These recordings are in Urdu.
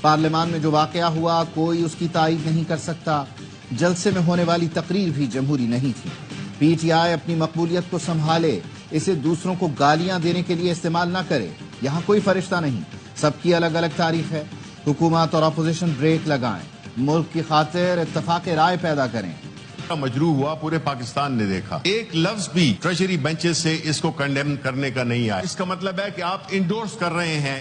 پارلیمان میں جو واقعہ ہوا کوئی اس کی تائید نہیں کر سکتا. جلسے میں ہونے والی تقریر بھی جمہوری نہیں تھی. پی ٹی آئی اپنی مقبولیت کو سنبھالے, اسے دوسروں کو گالیاں دینے کے لیے استعمال نہ کرے. یہاں کوئی فرشتہ نہیں, سب کی الگ الگ تاریخ ہے. حکومت اور اپوزیشن بریک لگائیں, ملک کی خاطر اتفاق رائے پیدا کریں. مجروح ہوا پورے پاکستان نے دیکھا. ایک لفظ بھی ٹریجری بینچز سے اس کو کنڈیم کرنے کا نہیں آیا. اس کا مطلب ہے کہ آپ انڈورس کر رہے ہیں.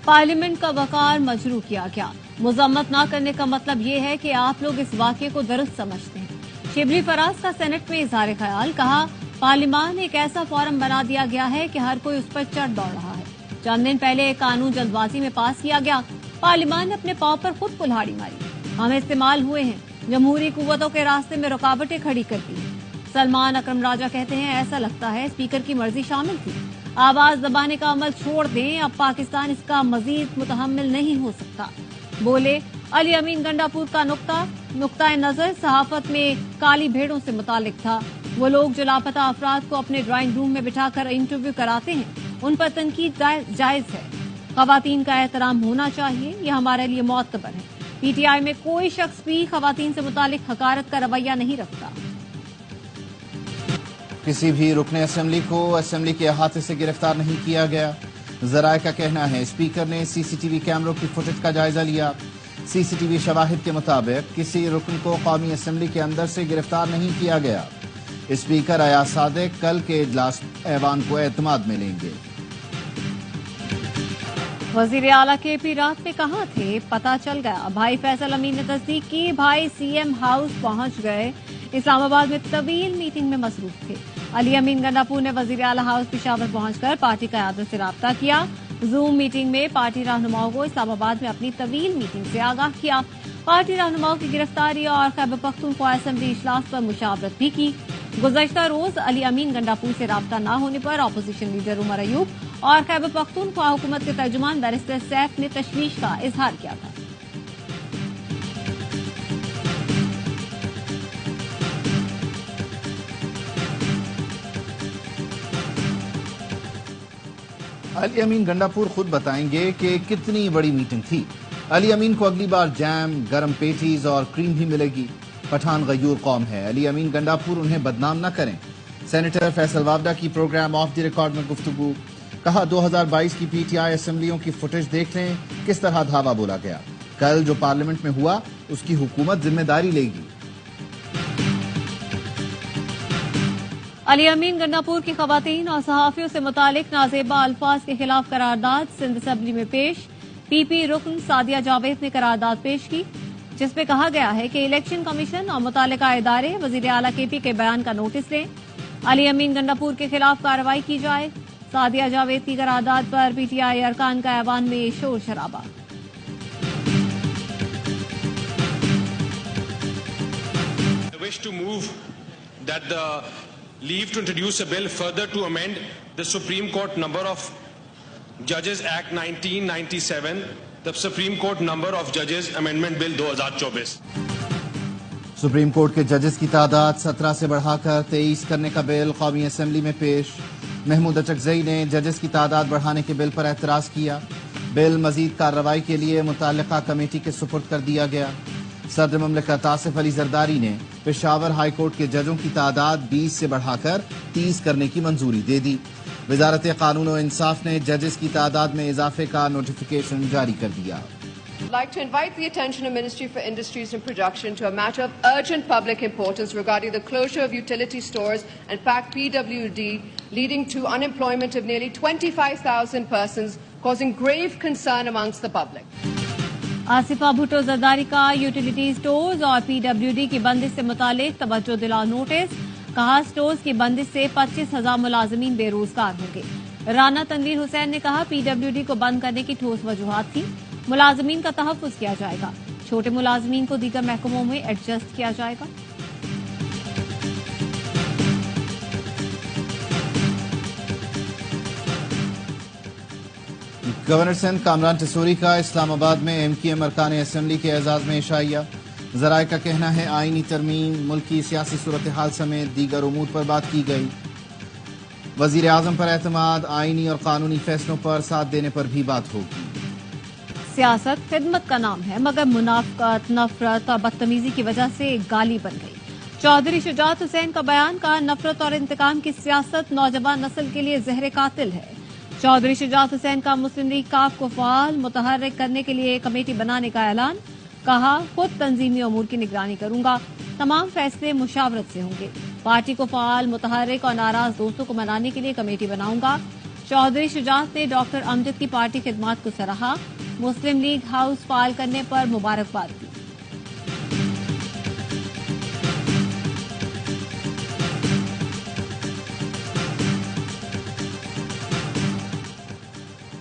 پارلیمنٹ کا وقار مجروح کیا گیا. مذمت نہ کرنے کا مطلب یہ ہے کہ آپ لوگ اس واقعے کو درست سمجھتے ہیں. شبلی فراز کا سینٹ میں اظہار خیال, کہا پارلیمان ایک ایسا فورم بنا دیا گیا ہے کہ ہر کوئی اس پر چڑھ دوڑ رہا ہے. چند دن پہلے ایک قانون جلد بازی میں پاس کیا گیا. پارلیمان نے اپنے پاؤں پر خود کلہاڑی ماری. ہم استعمال ہوئے ہیں, جمہوری قوتوں کے راستے میں رکاوٹیں کھڑی کرتی ہیں. سلمان اکرم راجہ کہتے ہیں ایسا لگتا ہے اسپیکر کی مرضی شامل تھی. آواز دبانے کا عمل چھوڑ دیں, اب پاکستان اس کا مزید متحمل نہیں ہو سکتا. بولے علی امین گنڈاپور کا نقطۂ نظر صحافت میں کالی بھیڑوں سے متعلق تھا. وہ لوگ جو لاپتہ افراد کو اپنے ڈرائنگ روم میں بٹھا کر انٹرویو کراتے ہیں ان پر تنقید جائز ہے. خواتین کا احترام ہونا چاہیے, یہ ہمارے لیے معتبر ہے. پی ٹی آئی میں کوئی شخص بھی خواتین سے متعلق حقارت کا رویہ نہیں رکھتا. کسی بھی رکن اسمبلی کو اسمبلی کے احاطے سے گرفتار نہیں کیا گیا. ذرائع کا کہنا ہے اسپیکر نے سی سی ٹی وی کیمروں کی فوٹیج کا جائزہ لیا. سی سی ٹی وی شواہد کے مطابق کسی رکن کو قومی اسمبلی کے اندر سے گرفتار نہیں کیا گیا. اسپیکر ایاز صادق کل کے اجلاس ایوان کو اعتماد میں لیں گے. وزیر اعلیٰ کے پی رات میں کہاں تھے پتہ چل گیا. بھائی فیصل امین نے تصدیق کی, بھائی سی ایم ہاؤس پہنچ گئے. اسلام آباد میں طویل میٹنگ میں مصروف تھے. علی امین گنڈاپور نے وزیر اعلیٰ ہاؤس پشاور پہنچ کر پارٹی قیادت سے رابطہ کیا. زوم میٹنگ میں پارٹی رہنماؤں کو اسلام آباد میں اپنی طویل میٹنگ سے آگاہ کیا. پارٹی رہنماؤں کی گرفتاری اور خیبر پختونخوا اسمبلی اجلاس پر مشاورت بھی کی. گزشتہ روز علی امین گنڈاپور سے رابطہ نہ ہونے پر اپوزیشن لیڈر عمر ایوب اور خیبر پختونخوا حکومت کے ترجمان بیرسٹر سیف نے تشویش کا اظہار کیا تھا. علی امین گنڈاپور خود بتائیں گے کہ کتنی بڑی میٹنگ تھی. علی امین کو اگلی بار جیم, گرم پیٹیز اور کریم بھی ملے گی. پٹھان غیور قوم ہے, علی امین گنڈاپور انہیں بدنام نہ کریں. سینیٹر فیصل وابڈا کی پروگرام آف دی ریکارڈ میں گفتگو, کہا 2022 کی پی ٹی آئی اسمبلیوں کی فوٹیج دیکھ لیں کس طرح دھاوا بولا گیا. کل جو پارلیمنٹ میں ہوا اس کی حکومت ذمہ داری لے گی. علی امین گنڈاپور کی خواتین اور صحافیوں سے متعلق نازیبا الفاظ کے خلاف قرارداد سندھ اسمبلی میں پیش. پی پی رکن سعدیہ جاوید نے قرارداد پیش کی جس میں کہا گیا ہے کہ الیکشن کمیشن اور متعلقہ ادارے وزیر اعلیٰ کے پی کے بیان کا نوٹس لیں. علی امین گنڈاپور کے خلاف کارروائی کی جائے. سعدیہ جاوید کی قرارداد پر پی ٹی آئی ارکان کا ایوان میں شور شرابہ. I wish to move that the leave to introduce a bill further to amend the Supreme Court number of Judges Act 1997, the Supreme Court number of Judges Amendment Bill 2024. Supreme court کے ججز کی تعداد 17 سے بڑھا کر 23 کرنے کا بل قومی اسمبلی میں پیش. محمود اچکزئی نے ججز کی تعداد بڑھانے کے بل پر اعتراض کیا. بل مزید کارروائی کے لیے متعلقہ کمیٹی کے سپرد کر دیا گیا. صدر مملکت آصف علی زرداری نے پشاور ہائی کورٹ کے ججوں کی تعداد 20 سے بڑھا کر 30 کرنے کی منظوری دے دی. وزارت قانون و انصاف نے ججز کی تعداد میں اضافے کا نوٹیفیکیشن جاری کر دیا. I'd like to invite the attention of Ministry for Industries and Production to a matter of urgent public importance regarding the closure of utility stores and packed PWD, leading to unemployment of nearly 25,000 persons, causing grave concern amongst the public. Asifa Bhutto Zardari کا یوٹیلیٹی سٹورز اور پی ڈبلیو ڈی کی بندش سے متعلق توجہ دلا نوٹس. کہا سٹورز کی بندش سے 25,000 ملازمین بے روزگار ہوں گے. رانا تنویر حسین نے کہا پی ڈبلیو ڈی کو بند کرنے کی ٹھوس وجوہات تھیں. ملازمین کا تحفظ کیا جائے گا. چھوٹے ملازمین کو دیگر محکموں میں ایڈجسٹ کیا جائے گا. گورنر سندھ کامران ٹسوری کا اسلام آباد میں ایم کیو ایم ارکان اسمبلی کے اعزاز میں عشائیہ. ذرائع کا کہنا ہے آئینی ترمیم, ملکی سیاسی صورتحال سمیت دیگر امور پر بات کی گئی. وزیر اعظم پر اعتماد, آئینی اور قانونی فیصلوں پر ساتھ دینے پر بھی بات ہوگی. سیاست خدمت کا نام ہے، مگر منافقت، نفرت اور بدتمیزی کی وجہ سے گالی بن گئی۔ چودھری شجاعت حسین کا بیان کا نفرت اور انتقام کی سیاست نوجوان نسل کے لیے زہر قاتل ہے۔ چودھری شجاعت حسین کا مسلم لیگ کاف کو فعال متحرک کرنے کے لیے کمیٹی بنانے کا اعلان، کہا خود تنظیمی امور کی نگرانی کروں گا، تمام فیصلے مشاورت سے ہوں گے، پارٹی کو فعال متحرک اور ناراض دوستوں کو منانے کے لیے کمیٹی بناؤں گا۔ چودھری شجاعت نے ڈاکٹر امجد کی پارٹی خدمات کو سراہا، مسلم لیگ ہاؤس فعال کرنے پر مبارکباد دی۔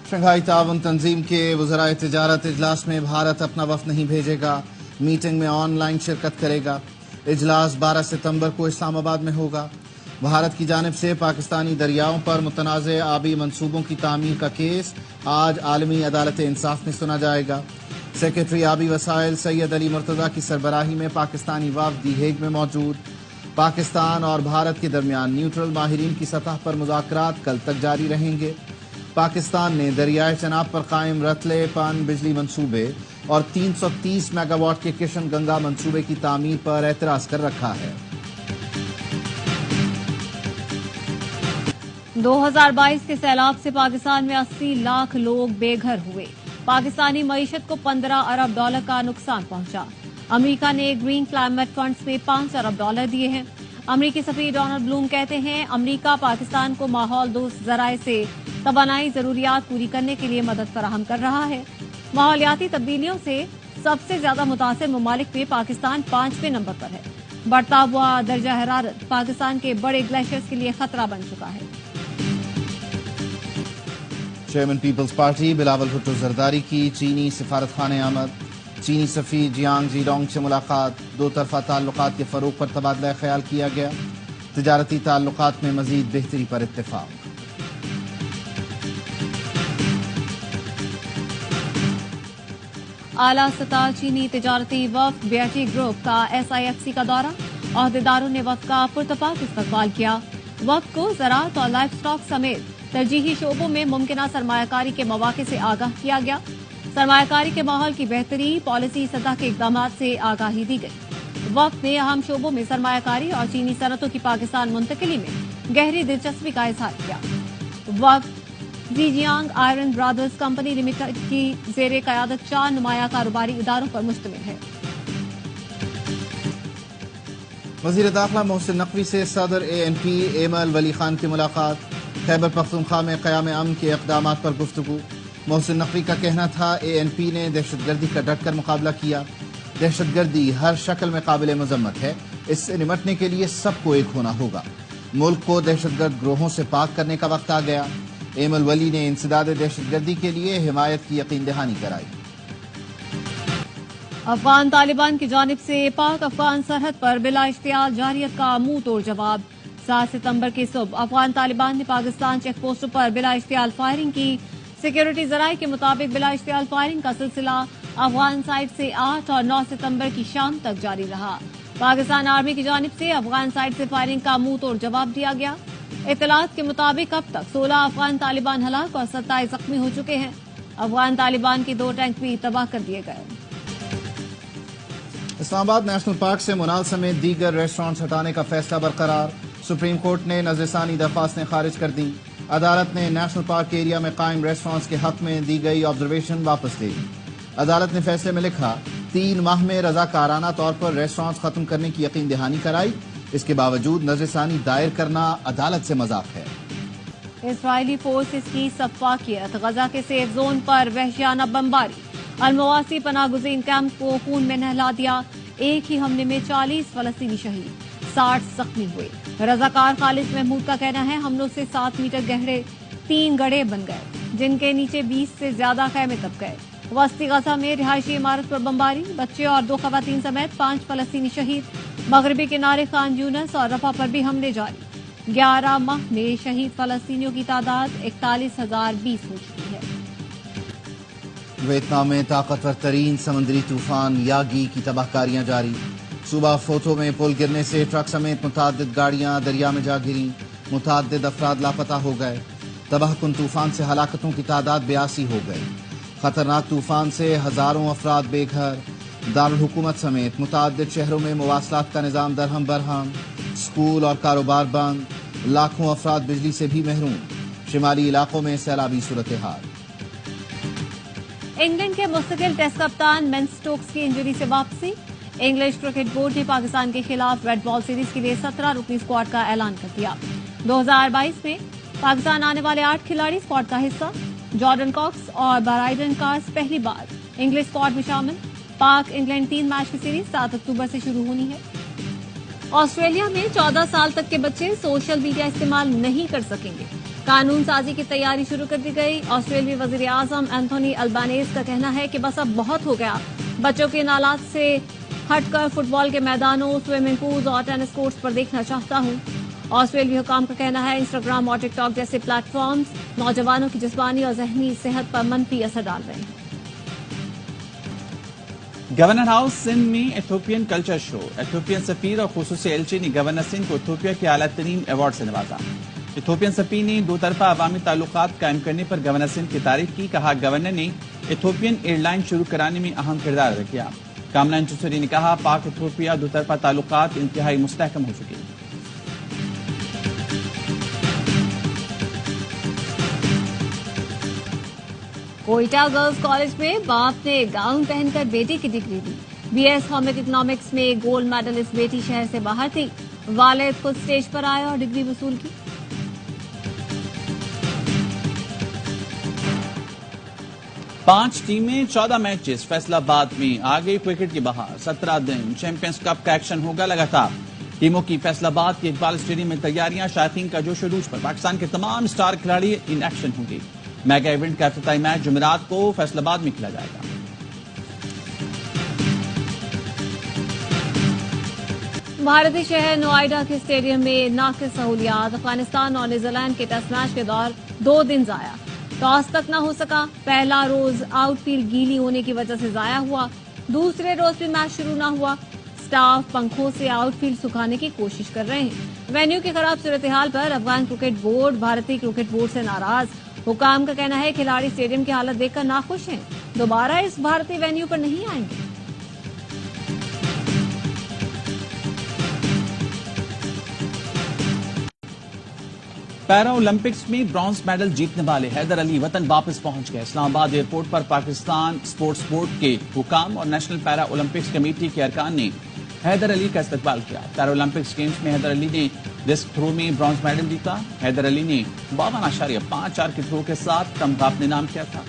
شنگھائی تعاون تنظیم کے وزرائے تجارت اجلاس میں بھارت اپنا وفد نہیں بھیجے گا، میٹنگ میں آن لائن شرکت کرے گا۔ اجلاس 12 ستمبر کو اسلام آباد میں ہوگا۔ بھارت کی جانب سے پاکستانی دریاؤں پر متنازع آبی منصوبوں کی تعمیر کا کیس آج عالمی عدالت انصاف میں سنا جائے گا۔ سیکرٹری آبی وسائل سید علی مرتضیٰ کی سربراہی میں پاکستانی وفد دی ہیگ میں موجود۔ پاکستان اور بھارت کے درمیان نیوٹرل ماہرین کی سطح پر مذاکرات کل تک جاری رہیں گے۔ پاکستان نے دریائے چناب پر قائم رتلے پن بجلی منصوبے اور 330 میگا واٹ کے کشن گنگا منصوبے کی تعمیر پر اعتراض کر رکھا ہے۔ 2022 کے سیلاب سے پاکستان میں 80 لاکھ لوگ بے گھر ہوئے، پاکستانی معیشت کو 15 ارب ڈالر کا نقصان پہنچا۔ امریکہ نے گرین کلائمیٹ فنڈز میں 5 ارب ڈالر دیے ہیں۔ امریکی سفیر ڈونلڈ بلوم کہتے ہیں امریکہ پاکستان کو ماحول دوست ذرائع سے توانائی ضروریات پوری کرنے کے لیے مدد فراہم کر رہا ہے۔ ماحولیاتی تبدیلیوں سے سب سے زیادہ متاثر ممالک میں پاکستان 5ویں نمبر پر ہے۔ بڑھتا ہوا درجہ حرارت پاکستان کے بڑے گلیشیئرز کے لیے خطرہ بن چکا ہے۔ چیئرمین پیپلز پارٹی بلاول بھٹو زرداری کی چینی سفارت خانے آمد۔ چینی سفیر جیانگ جی ڈونگ سے ملاقات، دو طرفہ تعلقات کے فروغ پر تبادلہ خیال کیا گیا۔ تجارتی تعلقات میں مزید بہتری پر اتفاق۔ اعلیٰ سطح چینی تجارتی وفد بیٹی گروپ کا SIFC کا دورہ، عہدیداروں نے وفد کا پرتپاک استقبال کیا۔ وفد کو زراعت اور لائف سٹاک سمیت ترجیحی شعبوں میں ممکنہ سرمایہ کاری کے مواقع سے آگاہ کیا گیا۔ سرمایہ کاری کے ماحول کی بہتری، پالیسی سطح کے اقدامات سے آگاہی دی گئی۔ وفد نے اہم شعبوں میں سرمایہ کاری اور چینی صنعتوں کی پاکستان منتقلی میں گہری دلچسپی کا اظہار کیا۔ وفد زیجیانگ آئرن برادرز کمپنی لمیٹڈ کی زیر قیادت 4 نمایاں کاروباری اداروں پر مشتمل ہے۔ وزیر داخلہ محسن نقوی سے صدر ANP ایمل ولی خان کی ملاقات۔ خیبر پختونخوا میں قیام امن کے اقدامات پر گفتگو۔ محسن نقوی کا کہنا تھا ANP نے دہشت گردی کا ڈٹ کر مقابلہ کیا۔ دہشت گردی ہر شکل میں قابل مذمت ہے، اس سے نمٹنے کے لیے سب کو ایک ہونا ہوگا۔ ملک کو دہشت گرد گروہوں سے پاک کرنے کا وقت آ گیا۔ ایمل ولی نے انسداد دہشت گردی کے لیے حمایت کی یقین دہانی کرائی۔ افغان طالبان کی جانب سے پاک افغان سرحد پر بلا اشتعال جارحیت کا منہ توڑ جواب۔ 7 ستمبر کی صبح افغان طالبان نے پاکستان چیک پوسٹوں پر بلا اشتعال فائرنگ کی۔ سیکیورٹی ذرائع کے مطابق بلا اشتعال فائرنگ کا سلسلہ افغان سائٹ سے 8 اور 9 ستمبر کی شام تک جاری رہا۔ پاکستان آرمی کی جانب سے افغان سائٹ سے فائرنگ کا منہ توڑ جواب دیا گیا۔ اطلاعات کے مطابق اب تک 16 افغان طالبان ہلاک اور 27 زخمی ہو چکے ہیں۔ افغان طالبان کے 2 ٹینک بھی تباہ کر دیے گئے۔ اسلام آباد نیشنل پارک سے منال سمیت دیگر ریسٹورانٹس ہٹانے کا فیصلہ برقرار۔ سپریم کورٹ نے نظر ثانی درخواستیں خارج کر دیں۔ عدالت نے نیشنل پارک ایریا میں قائم ریسٹورانٹس کے حق میں دی گئی آبزرویشن واپس لے لی۔ عدالت نے فیصلے میں لکھا 3 ماہ میں رضاکارانہ طور پر ریسٹورانٹس ختم کرنے کی یقین دہانی کرائی، اس کے باوجود نظر ثانی دائر کرنا عدالت سے مذاق ہے۔ اسرائیلی فورسز کی سفاکیت، غزہ کے سیف زون پر وحشیانہ بمباری، المواسی پناہ گزین کیمپ کو خون میں نہلا دیا۔ ایک ہی حملے میں 40 فلسطینی شہید، 60 زخمی ہوئے۔ رضاکار خالد محمود کا کہنا ہے حملوں سے 7 میٹر گہرے 3 گڑھے بن گئے، جن کے نیچے 20 سے زیادہ خیمے دب گئے۔ وسطی غزہ میں رہائشی عمارت پر بمباری، بچے اور 2 خواتین سمیت 5 فلسطینی شہید۔ مغربی کنارے خان یونس اور رفح پر بھی حملے جاری۔ 11 ماہ میں شہید فلسطینیوں کی تعداد 41,020 ہو چکی ہے۔ ویتنام میں طاقتور ترین سمندری طوفان یاگی کی تباہ کاریاں جاری۔ صوبہ فوتو میں پل گرنے سے ٹرک سمیت متعدد گاڑیاں دریا میں جا گریں، متعدد افراد لاپتہ ہو گئے۔ تباہ کن طوفان سے ہلاکتوں کی تعداد 82 ہو گئی۔ خطرناک طوفان سے ہزاروں افراد بے گھر، دارالحکومت سمیت متعدد شہروں میں مواصلات کا نظام درہم برہم، اسکول اور کاروبار بند، لاکھوں افراد بجلی سے بھی محروم، شمالی علاقوں میں سیلابی صورتحال۔ انگلینڈ کے مستقل ٹیسٹ کپتان بین سٹوکس کی انجری سے واپسی، انگلش کرکٹ بورڈ نے پاکستان کے خلاف ریڈ بال سیریز کے لیے 17 رکنی اسکواڈ کا اعلان کر دیا۔ 2022 میں پاکستان آنے والے 8 کھلاڑی اسکواڈ کا حصہ، جارڈن کاکس اور برائڈن کارس پہلی بار انگلش اسکواڈ میں شامل۔ پاک انگلینڈ 3 میچ کی سیریز 7 اکتوبر سے شروع ہونی ہے۔ آسٹریلیا میں 14 سال تک کے بچے سوشل میڈیا استعمال نہیں کر سکیں گے، قانون سازی کی تیاری شروع کر دی گئی۔ آسٹریلوی وزیر اعظم اینتھونی البانیز کا کہنا ہے کہ بس اب بہت ہو گیا، بچوں کے نالات سے ہٹ کر فٹ بال کے میدانوں، سوئمنگ پولز اور ٹینس کورٹس پر دیکھنا چاہتا ہوں۔ آسٹریلوی حکام کا کہنا ہے انسٹاگرام اور ٹک ٹاک جیسے پلیٹ فارمز نوجوانوں کی جسمانی اور ذہنی صحت پر منفی اثر ڈال رہے ہیں۔ گورنر ہاؤس سندھ میں ایتھوپین کلچر شو، ایتھوپین سفیر اور خصوصی ایلچی نے گورنر سندھ کو ایتھوپیا کے اعلیٰ ترین ایوارڈ سے نوازا۔ ایتھوپین سفیر نے دو طرفہ عوامی تعلقات قائم کرنے پر گورنر سندھ کی تعریف کی، کہا گورنر نے ایتھوپین ایئر لائن شروع کرانے میں اہم کردار ادا کیا۔ کاملان چوسری نے کہا پاک ایتھوپیا دو طرفہ تعلقات انتہائی مستحکم ہو چکے ہیں۔ کوئٹہ گرلز کالج میں باپ نے گاؤن پہن کر بیٹی کی ڈگری دی۔ بی ایس ہومک اکنامکس میں گولڈ میڈلسٹ بیٹی شہر سے باہر تھی، والد خود اسٹیج پر آیا اور ڈگری وصول کی۔ پانچ ٹیمیں 14 میچز فیصلہ آباد میں آگے کرکٹ کی بہار، 17 دن چیمپئنز کپ کا ایکشن ہوگا لگاتار۔ ٹیموں کی فیصلہ آباد کے اقبال اسٹیڈیم میں تیاریاں، شائقین کا جوش و خروش پر پاکستان کے تمام اسٹار کھلاڑی ان ایکشن ہوں گے۔ میگا ایونٹ کا افتتاحی میچ جمعرات کو فیصل آباد میں کھیلا جائے گا۔ بھارتی شہر نوئیڈا کے اسٹیڈیم میں ناقص سہولیات، افغانستان اور نیوزی لینڈ کے ٹیسٹ میچ کے دور 2 دن ضائع، ٹاس تک نہ ہو سکا، پہلا روز آؤٹ فیلڈ گیلی ہونے کی وجہ سے ضائع ہوا، دوسرے روز بھی میچ شروع نہ ہوا، سٹاف پنکھوں سے آؤٹ فیلڈ سکھانے کی کوشش کر رہے ہیں۔ وینیو کی خراب صورتحال پر افغان کرکٹ بورڈ بھارتی کرکٹ بورڈ سے ناراض، حکام کا کہنا ہے کھلاڑی اسٹیڈیم کی حالت دیکھ کر ناخوش ہیں، دوبارہ اس بھارتی وینیو پر نہیں آئیں گے۔ پیرا اولمپکس میں برانز میڈل جیتنے والے حیدر علی وطن واپس پہنچ گئے۔ اسلام آباد ایئرپورٹ پر پاکستان اسپورٹس بورڈ کے حکام اور نیشنل پیرا اولمپکس کمیٹی کے ارکان نے حیدر علی کا استقبال کیا۔ پیرا اولمپکس گیمز میں حیدر علی نے ڈسک تھرو میں برانز میڈل جیتا۔ حیدر علی نے 52.54 کے تھرو کے ساتھ تمغہ اپنے نام کیا تھا۔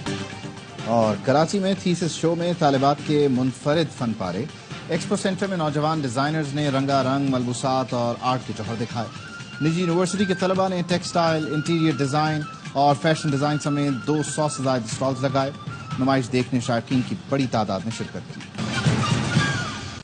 اور کراچی میں تھیسس شو میں طالبات کے منفرد فن پارے، ایکسپو سینٹر میں نوجوان ڈیزائنرز نے رنگا رنگ ملبوسات اور آرٹ کے جوہر دکھائے۔ نجی یونیورسٹی کے طلباء نے ٹیکسٹائل، انٹیریئر ڈیزائن اور فیشن ڈیزائن سمیت 200 سے زائد اسٹالز لگائے۔ نمائش دیکھنے شائقین کی بڑی تعداد نے شرکت کی۔